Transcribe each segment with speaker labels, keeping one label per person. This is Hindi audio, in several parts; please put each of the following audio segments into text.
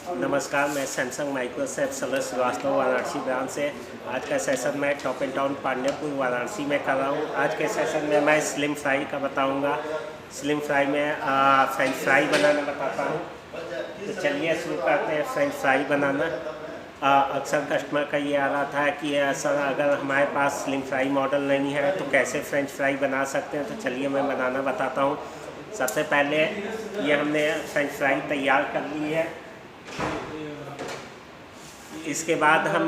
Speaker 1: नमस्कार, मैं सैमसंग माइक्रोसॉफ्ट सलर श्रीवास्तव वाराणसी ब्रांच से आज का सेशन मैं टॉप एंड टाउन पांडेपुर वाराणसी में कर रहा हूँ। आज के सेशन में मैं स्लिम फ्राई का बताऊँगा। स्लिम फ्राई में फ्रेंच फ्राई बनाना बताता हूँ। तो चलिए शुरू करते हैं फ्रेंच फ्राई बनाना। अक्सर कस्टमर का ये आ रहा था कि सर अगर हमारे पास स्लिम फ्राई मॉडल नहीं है तो कैसे फ्रेंच फ्राई बना सकते हैं। तो चलिए मैं बनाना बताता हूँ। सबसे पहले ये हमने फ्रेंच फ्राई तैयार कर ली है। इसके बाद हम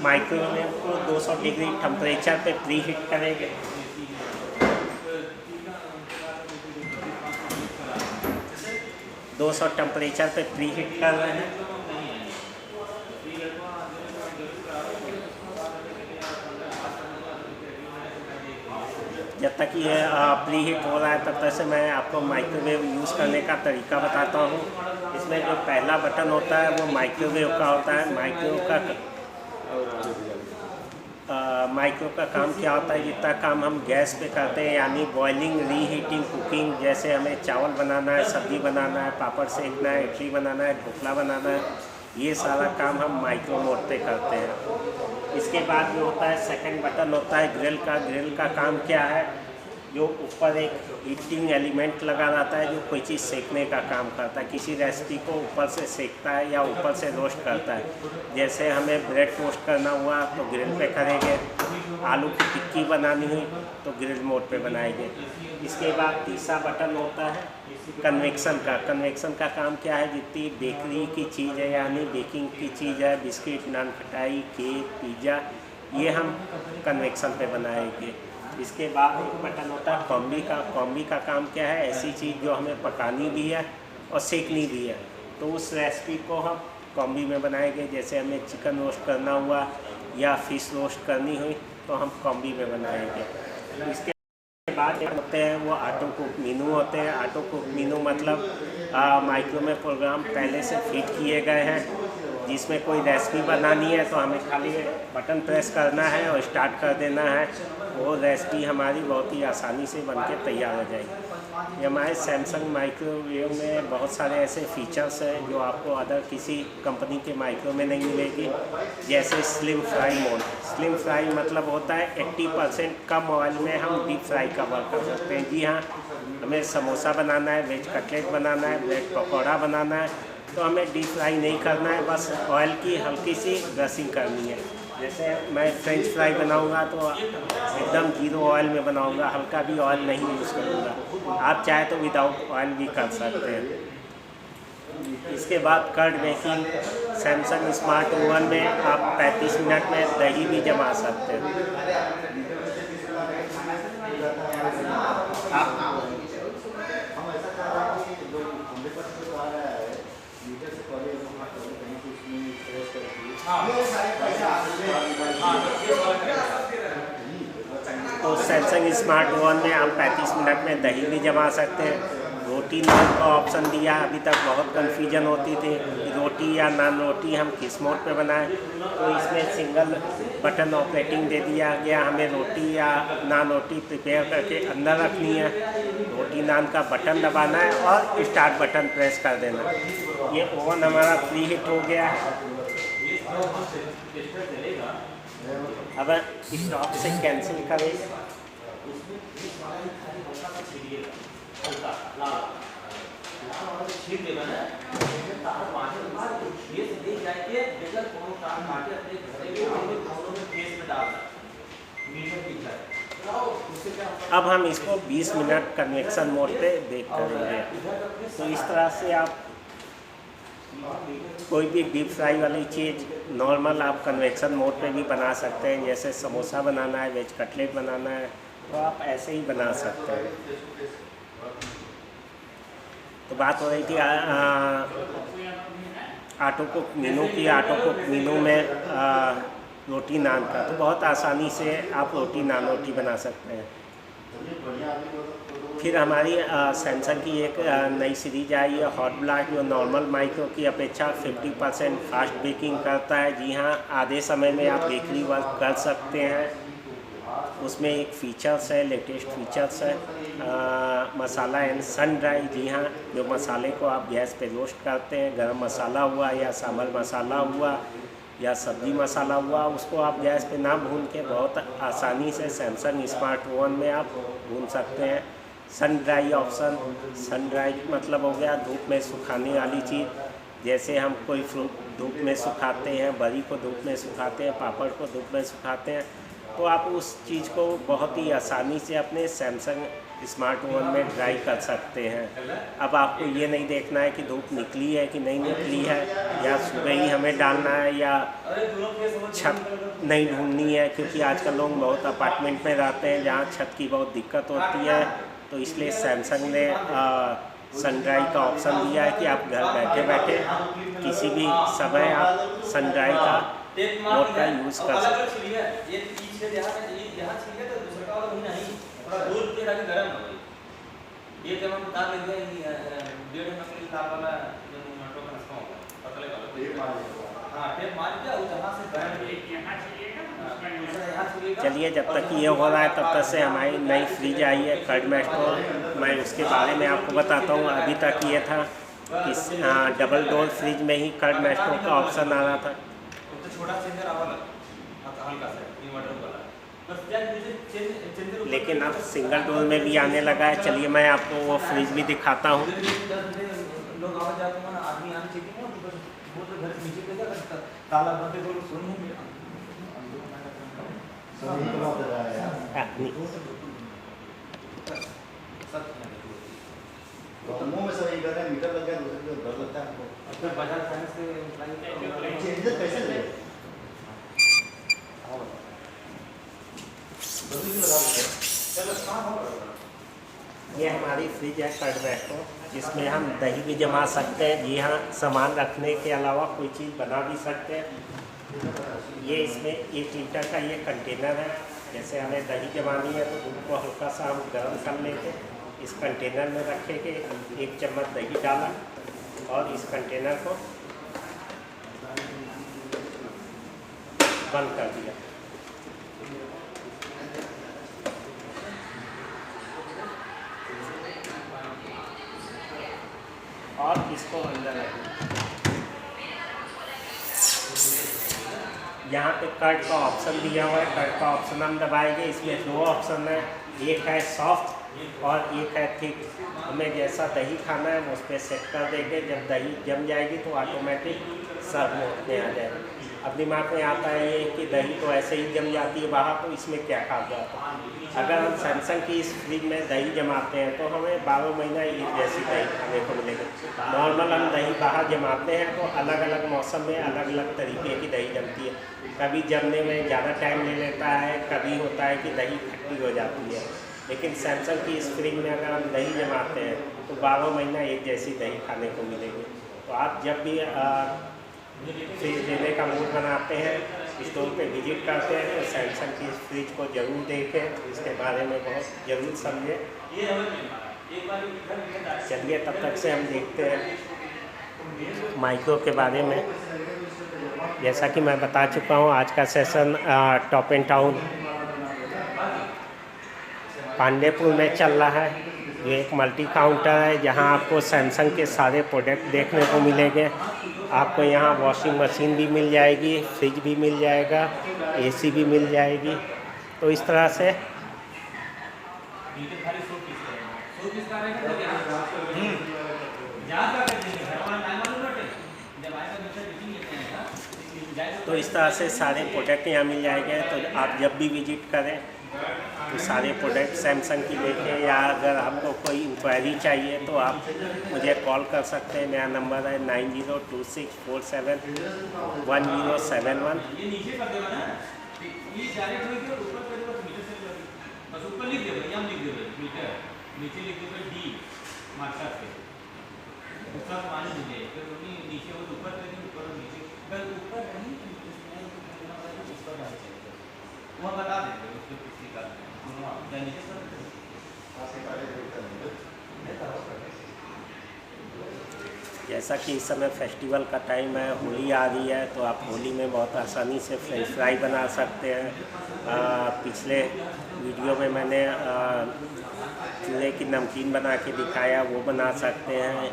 Speaker 1: माइक्रोवेव को 200 डिग्री टेम्परेचर पे प्री हीट करेंगे। टेम्परेचर पे प्री हीट कर रहे हैं। जब तक ये प्री हीट हो रहा है तब तक से मैं आपको माइक्रोवेव यूज़ करने का तरीका बताता हूँ। इसमें जो पहला बटन होता है वो माइक्रोवेव का होता है। माइक्रो का काम क्या होता है, जितना काम हम गैस पे करते हैं यानी बॉइलिंग, रीहीटिंग, कुकिंग, जैसे हमें चावल बनाना है, सब्ज़ी बनाना है, पापड़ सेकना है, इडली बनाना है, ढोकला बनाना है, ये सारा काम हम माइक्रो मोड पे करते हैं। इसके बाद जो होता है सेकंड बटन होता है ग्रिल का। ग्रिल का काम क्या है, जो ऊपर एक हीटिंग एलिमेंट लगा रहता है जो कोई चीज़ सेकने का काम करता है, किसी रेसिपी को ऊपर से सेकता है या ऊपर से रोस्ट करता है। जैसे हमें ब्रेड टोस्ट करना हुआ तो ग्रिल पे करेंगे, आलू की टिक्की बनानी हुई तो ग्रिल मोड पे बनाएंगे। इसके बाद तीसरा बटन होता है कन्वेक्शन का। कन्वेक्शन का काम क्या है, जितनी बेकरी की चीज़ है यानी बेकिंग की चीज़ है, बिस्किट, नान खटाई, केक, पिज़्ज़ा, ये हम कन्वेक्शन पे बनाएंगे। इसके बाद एक बटन होता है कॉम्बी का। कॉम्बी का काम क्या है, ऐसी चीज़ जो हमें पकानी भी है और सेकनी भी है तो उस रेसिपी को हम कॉम्बी में बनाएंगे। जैसे हमें चिकन रोस्ट करना हुआ या फिश रोस्ट करनी हुई तो हम कॉम्बी में बनाएंगे। इसके बाद एक होते हैं वो ऑटो कुक मेनू होते हैं। ऑटो कुक मेनू मतलब माइक्रो में प्रोग्राम पहले से फिट किए गए हैं, जिसमें कोई रेसिपी बनानी है तो हमें खाली बटन प्रेस करना है और स्टार्ट कर देना है। वो रेसिपी हमारी बहुत ही आसानी से बनके तैयार हो जाएगी। ये हमारे सैमसंग माइक्रोवेव में बहुत सारे ऐसे फीचर्स हैं जो आपको अदर किसी कंपनी के माइक्रो में नहीं मिलेगी। जैसे slim fry mode. Slim fry मतलब होता है 80% कम ऑयल में हम डीप फ्राई का वर्क कर सकते हैं। जी हाँ, हमें समोसा बनाना है, वेज कटलेट बनाना है, ब्रेड पकौड़ा बनाना है तो हमें डीप फ्राई नहीं करना है, बस ऑयल की हल्की सी ब्रशिंग करनी है। जैसे मैं फ्रेंच फ्राई बनाऊंगा तो एकदम जीरो ऑयल में बनाऊंगा, हल्का भी ऑयल नहीं यूज़ करूंगा। आप चाहे तो विदाउट ऑयल भी कर सकते हैं। इसके बाद curd making. Samsung smart oven में आप 35 मिनट में दही भी जमा सकते हैं। तो सैमसंग स्मार्ट ओवन में आप 35 मिनट में दही भी जमा सकते हैं। रोटी नान का ऑप्शन दिया है। अभी तक बहुत कन्फ्यूजन होती थी रोटी या नान रोटी हम किस मोड पे बनाएं, तो इसमें सिंगल बटन ऑपरेटिंग दे दिया गया। हमें रोटी या नान रोटी प्रिपेयर करके अंदर रखनी है, रोटी नान का बटन दबाना है और स्टार्ट बटन प्रेस कर देना। ये ओवन हमारा प्री हीट हो गया है। अब स्टॉप से कैंसिल करें। अब हम इसको 20 मिनट कन्वेक्शन मोड पे बेक करेंगे। तो इस तरह से आप कोई भी डीप फ्राई वाली चीज़ नॉर्मल आप कन्वेक्शन मोड पे भी बना सकते हैं। जैसे समोसा बनाना है, वेज कटलेट बनाना है तो आप ऐसे ही बना सकते हैं। तो बात हो रही थी ऑटो कुक मेनू की। ऑटो कुक मेनू में रोटी नान का, तो बहुत आसानी से आप रोटी नान रोटी बना सकते हैं। फिर हमारी सैमसंग की एक नई सीरीज आई है हॉट ब्लास्ट, जो नॉर्मल माइक्रो की अपेक्षा 50% फास्ट बेकिंग करता है। जी हाँ, आधे समय में आप बेकरी वर्क कर सकते हैं। उसमें एक फ़ीचर्स है, लेटेस्ट फीचर्स है मसाला एंड सन ड्राई। जी हाँ, जो मसाले को आप गैस पे रोस्ट करते हैं, गरम मसाला हुआ या सांभर मसाला हुआ या सब्जी मसाला हुआ, उसको आप गैस पे ना भून के बहुत आसानी से सैमसंग स्मार्ट ओवन में आप भून सकते हैं। Sun dry option, sun dry मतलब हो गया धूप में सुखाने वाली चीज़। जैसे हम कोई फ्रूट धूप में सुखाते हैं, बरी को धूप में सुखाते हैं, पापड़ को धूप में सुखाते हैं, तो आप उस चीज़ को बहुत ही आसानी से अपने सैमसंग स्मार्ट ओवन में ड्राई कर सकते हैं। अब आपको ये नहीं देखना है कि धूप निकली है कि नहीं निकली है, या सुबह ही हमें डालना है, या छत नहीं ढूंढनी है, क्योंकि आजकल लोग बहुत अपार्टमेंट में रहते हैं जहाँ छत की बहुत दिक्कत होती है। तो इसलिए सैमसंग ने सन ड्राई का ऑप्शन दिया है कि आप घर बैठे बैठे किसी भी समय आप सन ड्राई का मोड का यूज़ कर सकते हैं। चलिए, जब तक ये हो रहा है तब तक से हमारी नई फ्रिज आई है कर्ड मैस्ट्रो। मैं उसके बारे में आपको बताता हूँ। अभी तक ये था कि डबल डोर फ्रिज में ही कर्ड मैस्ट्रो का ऑप्शन आ रहा था, लेकिन अब सिंगल डोर में भी आने लगा है। चलिए मैं आपको वो फ्रिज भी दिखाता हूँ।
Speaker 2: मुंह में सही कर रहे हैं, मीटर लग गया, दूसरे को डर लगता है हमको। अच्छा, बाजार साइंस से इधर कैसे ले
Speaker 1: ये हमारी फ्रिज है कर्ड मैस्ट्रो, जिसमें हम दही भी जमा सकते हैं। जी हाँ, सामान रखने के अलावा कोई चीज़ बना भी सकते हैं। ये इसमें 1 लीटर का ये कंटेनर है। जैसे हमें दही जमानी है तो दूध को हल्का सा हम गर्म कर लेंगे, इस कंटेनर में रखेंगे, 1 चम्मच दही डाला और इस कंटेनर को बंद कर दिया। और इसको अंदर रखें। यहाँ पे कर्ड का ऑप्शन दिया हुआ है, कर्ड का ऑप्शन हम दबाएंगे। इसमें 2 ऑप्शन है, एक है सॉफ्ट और एक है थिक। हमें जैसा दही खाना है उस पर सेट कर देंगे। जब दही जम जाएगी तो ऑटोमेटिक सर्व मोड में आ जाएगा। अब दिमाग में आता है ये कि दही तो ऐसे ही जम जाती है बाहर, तो इसमें क्या खास बात है। अगर हम सैमसंग की इस फ्रिज में दही जमाते हैं तो हमें 12 महीना एक जैसी दही खाने को मिलेगी। नॉर्मल हम दही बाहर जमाते हैं तो अलग अलग मौसम में अलग अलग तरीके की दही जमती है। कभी जमने में ज़्यादा टाइम ले लेता है, कभी होता है कि दही खट्टी हो जाती है। लेकिन सैमसंग की इस फ्रिज में अगर हम दही जमाते हैं तो 12 महीना एक जैसी दही खाने को मिलेगी। तो आप जब भी फ्रिज लेने का मूड बनाते हैं, स्टोर पे विजिट करते हैं, तो सैमसंग की इस फ्रिज को ज़रूर देखें, इसके बारे में बहुत ज़रूर समझें। चलिए, तब तक से हम देखते हैं माइक्रो के बारे में। जैसा कि मैं बता चुका हूँ, आज का सेशन टॉप एंड टाउन पांडेपुर में चल रहा है। ये एक मल्टी काउंटर है जहाँ आपको सैमसंग के सारे प्रोडक्ट देखने को मिलेंगे। आपको यहाँ वॉशिंग मशीन भी मिल जाएगी, फ्रिज भी मिल जाएगा, एसी भी मिल जाएगी। तो इस तरह से सारे प्रोडक्ट यहाँ मिल जाएंगे। तो आप जब भी विजिट करें तो सारे प्रोडक्ट सैमसंग की देखें, या अगर आपको कोई इंक्वायरी चाहिए तो आप मुझे कॉल कर सकते हैं। मेरा नंबर है 9026471071।
Speaker 2: बता देंगे उसको किसी का
Speaker 1: जैसा कि इस समय फेस्टिवल का टाइम है, होली आ रही है, तो आप होली में बहुत आसानी से फ्रेंच फ्राई बना सकते हैं। पिछले वीडियो में मैंने चूहे की नमकीन बना के दिखाया, वो बना सकते हैं।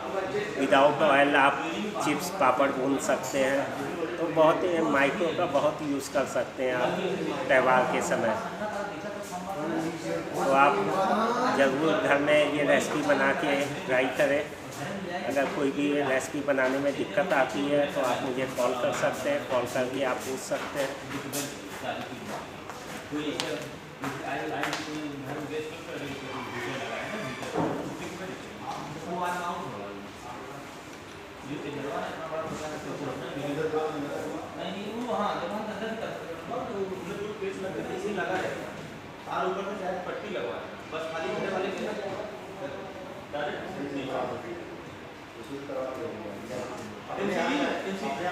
Speaker 1: विदाउट ऑयल आप चिप्स पापड़ भून सकते हैं। तो बहुत ही माइक्रो का बहुत यूज़ कर सकते हैं आप त्यौहार के समय। तो आप ज़रूर घर में ये रेसिपी बना के ट्राई करें। अगर कोई भी रेसिपी बनाने में दिक्कत आती है तो आप मुझे कॉल कर सकते हैं, कॉल करके आप पूछ सकते हैं।
Speaker 2: और ऊपर से शायद पट्टी लगवा बस खाली होने वाले के डायरेक्ट उसी तरह अपने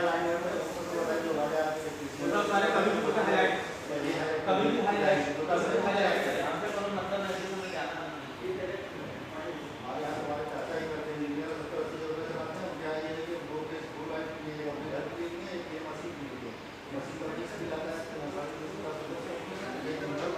Speaker 2: लाइन में जो वाला मतलब सारे कभी भी कुछ हाईलाइट कभी भी हाईलाइट यहां पे कोनो मतलब नहीं है मुझे जाना हमारे यहां हमारे चाचा ही करते हैं इंजीनियर 70-80 रुपए से आते हैं क्या ये कि वो के स्कूल लाइफ के लिए अपने घर के लिए ये मशीन के लिए मशीन पर किस भी लाता है तो हमारे दूसरा ये नंबर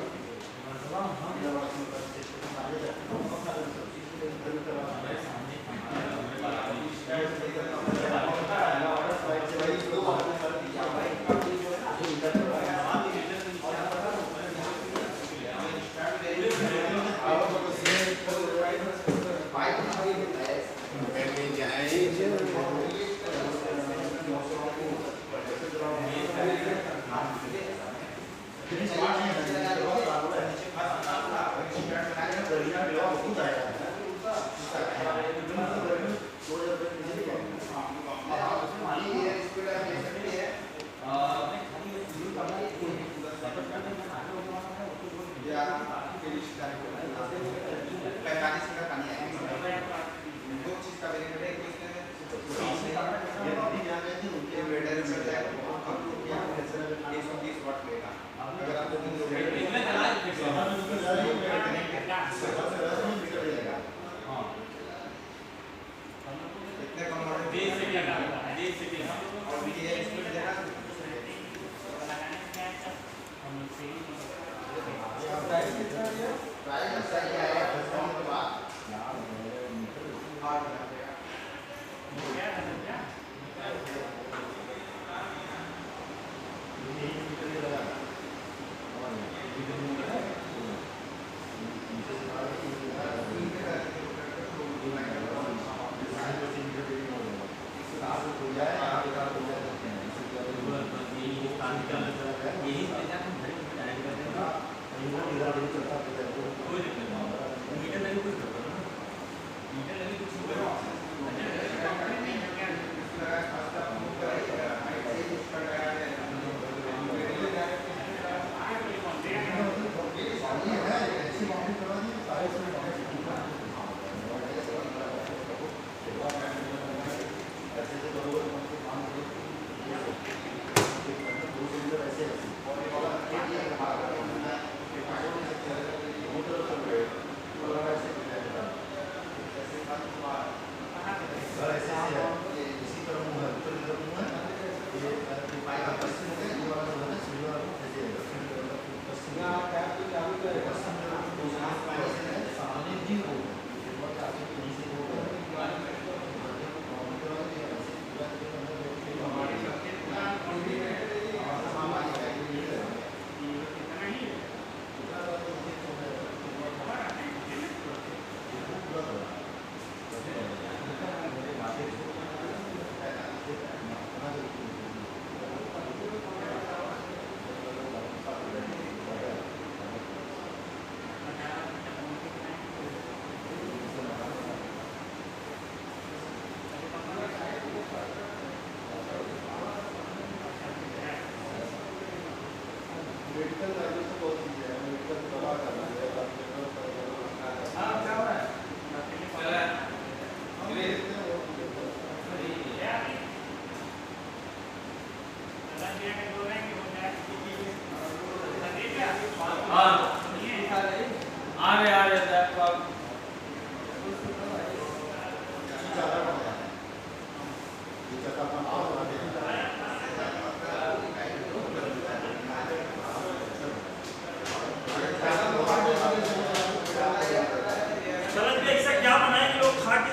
Speaker 2: क्या बनाएंगे लोग खा के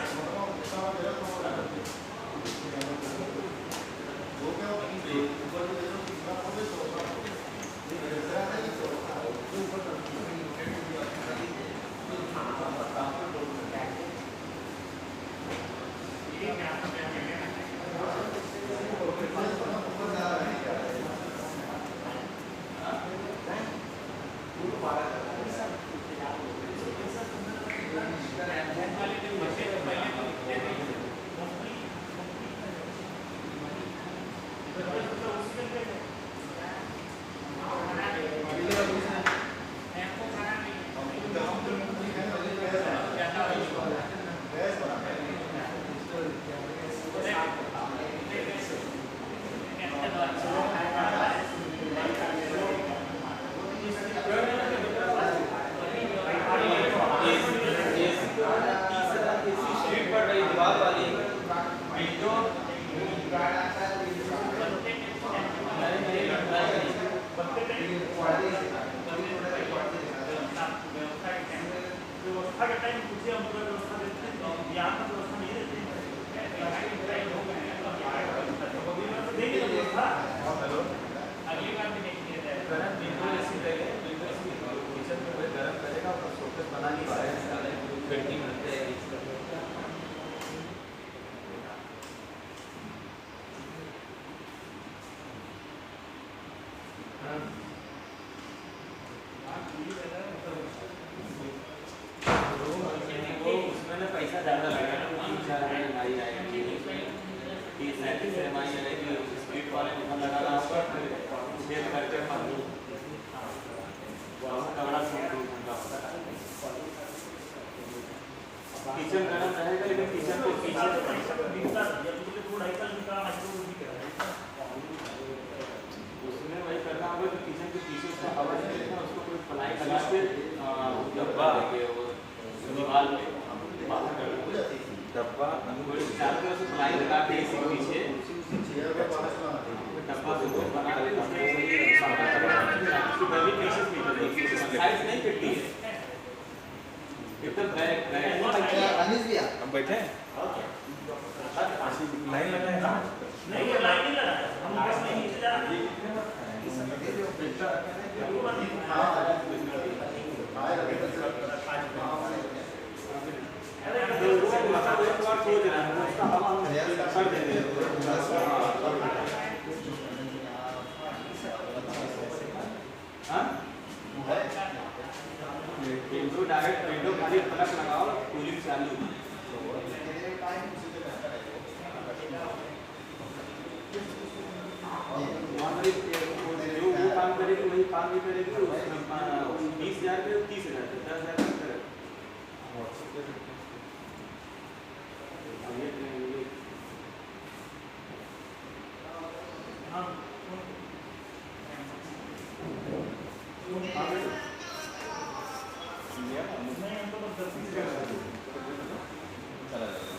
Speaker 2: पैसा ज़्यादा लगेगा, 3-4 हमारी आएगी, 30-37 हमारी आएगी, स्पीड वाले निकल लगाना होगा, फिर सेव करके पानी का बड़ा घंटा होता है। किचन गर्म रहेगा, लेकिन किचन के पीछे उसमें वही करना होगा कि किचन के पीछे उसका हवा निकलेगा, उसको कोई प्लाई लगा के डब्बा दीवार में बाहर कर डब्बा चारों तरफ से प्लाई लगा के इसी पीछे डब्बा से बना के साइज नहीं कटती है एकदम बैक
Speaker 3: अनीस भैया
Speaker 4: हम बैठे हैं लाइन लगा है
Speaker 2: नहीं ये लाइन नहीं लगा हम बस नहीं नीचे जा रहे डायरेक्ट विंडो खाली प्लग लगाओ, कूलिंग चालू। जो वो काम करेगी वही काम भी करेगी, 20,000 पे 30,000 पे 10,000 तक करेगा।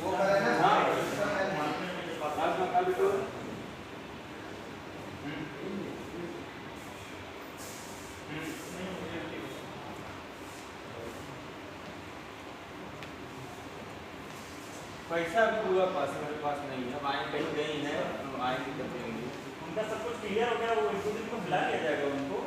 Speaker 3: वो करे ना
Speaker 2: पैसा भी पूरा पास मेरे पास नहीं है, अब आए कहीं गई है, आएंगे कब देंगे। उनका सब कुछ क्लियर हो गया, वो 1-2 दिन में बुला लिया जाएगा उनको।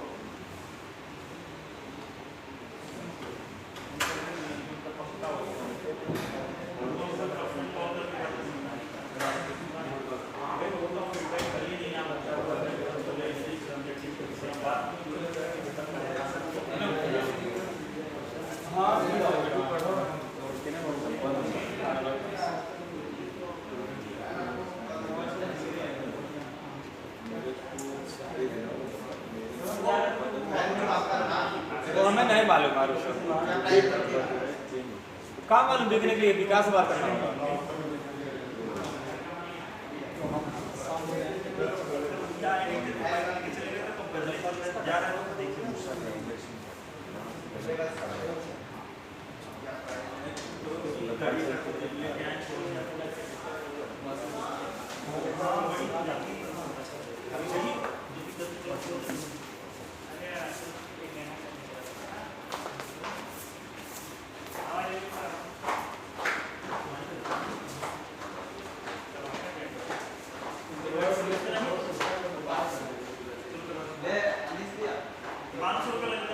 Speaker 4: तो हमें नहीं मालूम कहाँ मालूम देखने के लिए विकास बात करना होगा।
Speaker 3: ले अनीस भैया
Speaker 2: 500 रुपये लगेगा।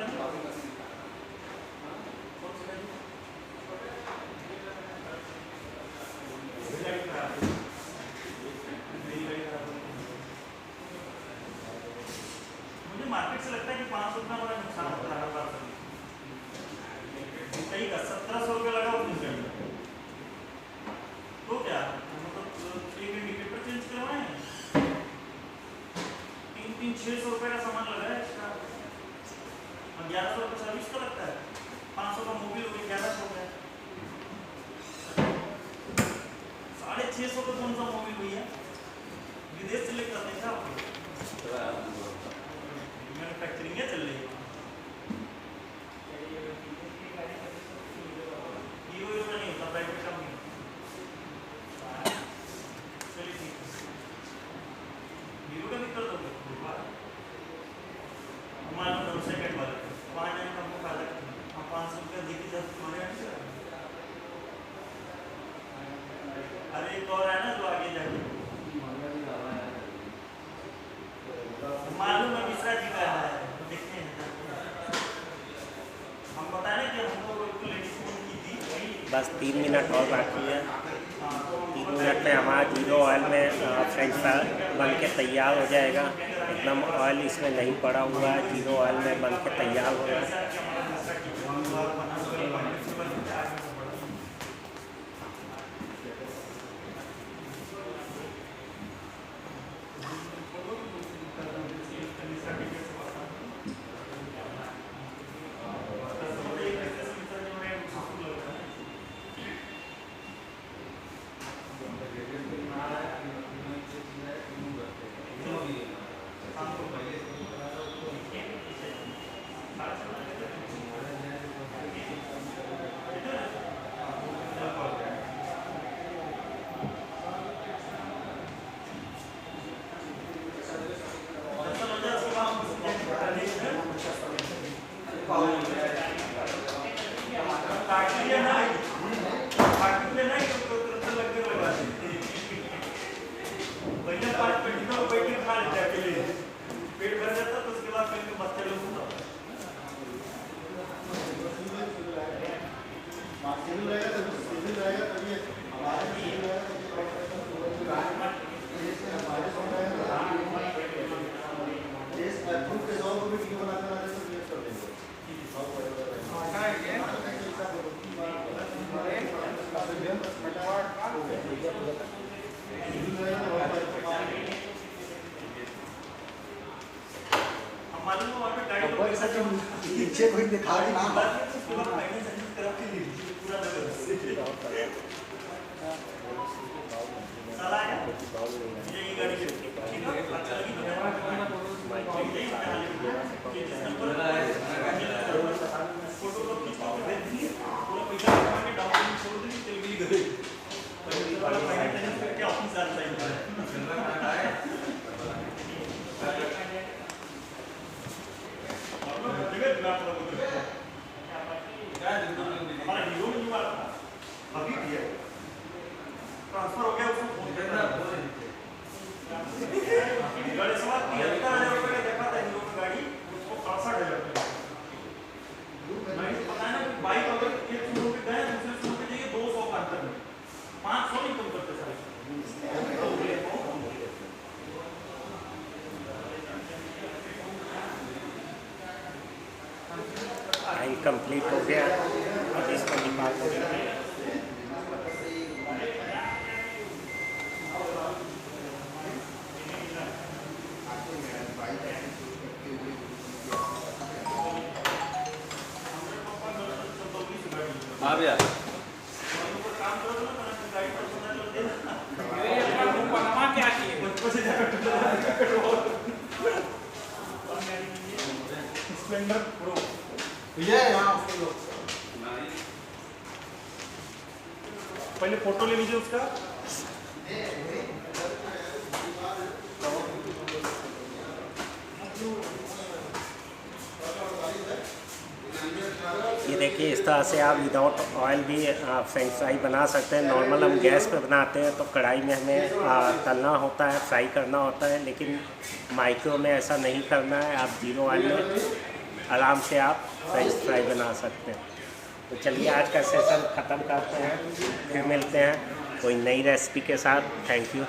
Speaker 2: मुझे मार्केट से लगता है कि 500 रुपये हमारा नुकसान होता है हर बार। कहीं का 1700 रुपये लगा उस दिन का। तो क्या मतलब एक इंडिकेटर चेंज करवाएं, 600 रुपये का सामान लगा है इसका, 1100 रुपये सर्विस का लगता है, 500 का मोबिल हो गया, 1100 रुपये, 650 का कौन सा मोबिल भैया, विदेश से लेकर आते हैं क्या आपके? मैन्युफैक्चरिंग है चल रही है। हीरो में नहीं होता, प्राइवेट कंपनी। चलिए ठीक है, हीरो का भी कर दोगे मान लो 2 सेकंड वाले 5 जन का हमको फायदा हम 500 रुपया दे के जब तुम्हारे यहाँ से अरे एक और है ना जो आगे जाके मालूम है मिश्रा जी का है, देखते हैं हम बताए ना कि हमको लेडीज फोन की थी।
Speaker 1: बस 3 मिनट और बाकी है। 3 मिनट में हमारा जीरो ऑयल में फ्रेंच फ्राई बन के तैयार हो जाएगा। एकदम ऑयल इसमें नहीं पड़ा हुआ है, जीरो ऑयल में बन के तैयार हो रहा है।
Speaker 2: पेट भर जाता तो उसके बाद फिर बच्चे लोग
Speaker 3: पीछे कोई दिखा दी ना ट्रांसफर हो गया उसको फोन करना गाड़ी सवाल 73,000 रुपये का देखा था हीरो की गाड़ी उसको 65,000 रुपये मैं पता है ना कि बाइक अगर एक शुरू पे गए दूसरे शुरू पे जाइए 200 का अंतर में 500 नहीं कम करते सारे
Speaker 1: टाइम कंप्लीट हो गया, अब इसको निकाल देंगे।
Speaker 4: हाँ भैया क्या किए
Speaker 2: स्प्लेंडर प्रो
Speaker 3: ये यहाँ उसके लोग
Speaker 2: पहले फोटो ले लीजिए उसका
Speaker 1: है कि इस तरह से आप विदाउट ऑयल भी फ्रेंच फ्राई बना सकते हैं। नॉर्मल हम गैस पे बनाते हैं तो कढ़ाई में हमें तलना होता है, फ्राई करना होता है, लेकिन माइक्रो में ऐसा नहीं करना है। आप जीरो ऑयल में आराम से आप फ्रेंच फ्राई बना सकते हैं। तो चलिए आज का सेशन ख़त्म करते हैं, फिर मिलते हैं कोई नई रेसिपी के साथ। Thank you.